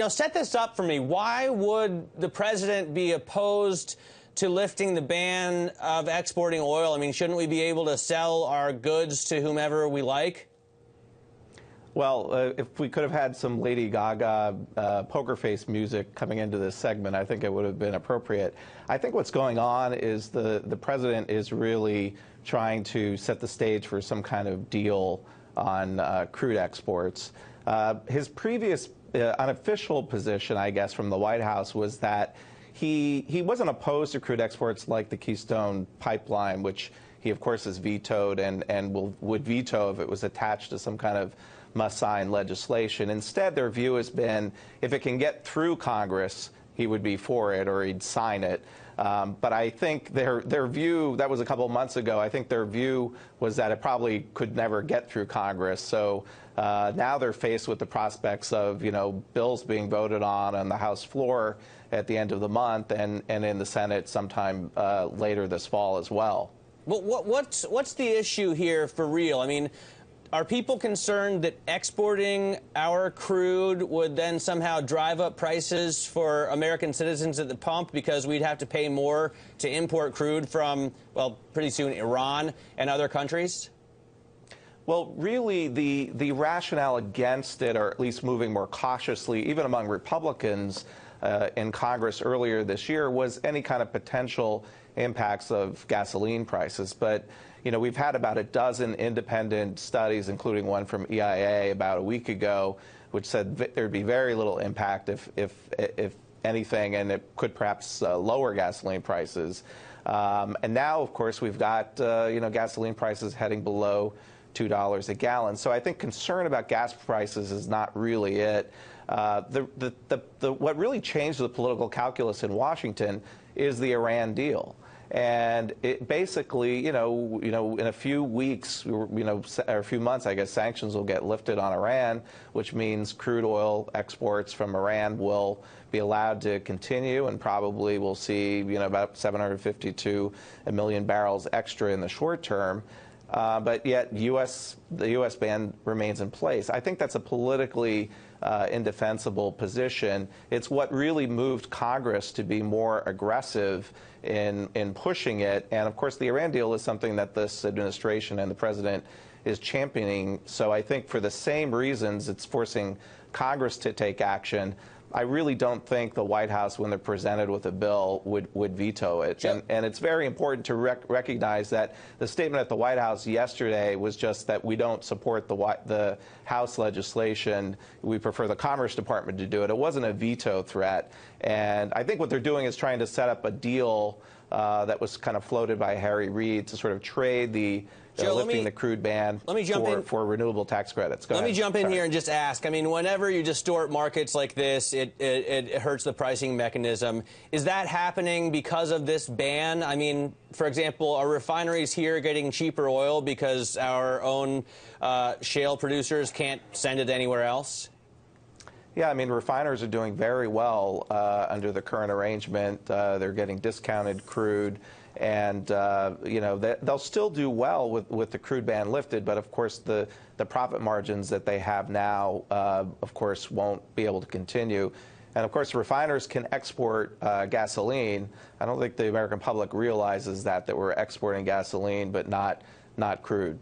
set this up for me. Why would the president be opposed to lifting the ban of exporting oil? I mean, shouldn't we be able to sell our goods to whomever we like? Well, if we could have had some Lady Gaga poker face music coming into this segment, I think it would have been appropriate. I think what's going on is the president is really trying to set the stage for some kind of deal on crude exports. His previous unofficial position, I guess, from the White House was that he wasn't opposed to crude exports like the Keystone Pipeline, which he, of course, has vetoed and would veto if it was attached to some kind of must-sign legislation. Instead, their view has been if it can get through Congress, he would be for it or he'd sign it. But I think their view, that was a couple of months ago, I think their view was that it probably could never get through Congress. So now they're faced with the prospects of, bills being voted on the House floor at the end of the month and in the Senate sometime later this fall as well. Well, what's the issue here for real? I mean, are people concerned that exporting our crude would then somehow drive up prices for American citizens at the pump because we'd have to pay more to import crude from, well, pretty soon Iran and other countries? Well, really, the rationale against it, or at least moving more cautiously, even among Republicans in Congress earlier this year, was any kind of potential impacts of gasoline prices. But we've had about a dozen independent studies, including one from EIA about a week ago, which said there'd be very little impact, if anything, and it could perhaps lower gasoline prices. And now, of course, we've got gasoline prices heading below $2 a gallon. So I think concern about gas prices is not really it. What really changed the political calculus in Washington is the Iran deal. And it basically, in a few weeks, or a few months, I guess, sanctions will get lifted on Iran, which means crude oil exports from Iran will be allowed to continue, and probably we'll see, about 750 to 1 million barrels extra in the short term. But yet, the U.S. ban remains in place. I think that's a politically indefensible position. It's what really moved Congress to be more aggressive in pushing it. And of course, the Iran deal is something that this administration and the president is championing. So I think for the same reasons it's forcing Congress to take action, I really don't think the White House, when they're presented with a bill, would veto it. Sure. And it's very important to recognize that the statement at the White House yesterday was just that we don't support the House legislation. We prefer the Commerce Department to do it. It wasn't a veto threat. And I think what they're doing is trying to set up a deal that was kind of floated by Harry Reid to sort of trade the lifting the crude ban for renewable tax credits. Let me jump in here and just ask. I mean, whenever you distort markets like this, it hurts the pricing mechanism. Is that happening because of this ban? I mean, for example, are refineries here getting cheaper oil because our own shale producers can't send it anywhere else? Yeah, I mean, refiners are doing very well under the current arrangement. They're getting discounted crude. And, they'll still do well with the crude ban lifted. But, of course, the profit margins that they have now, of course, won't be able to continue. And, of course, refiners can export gasoline. I don't think the American public realizes that we're exporting gasoline, but not crude.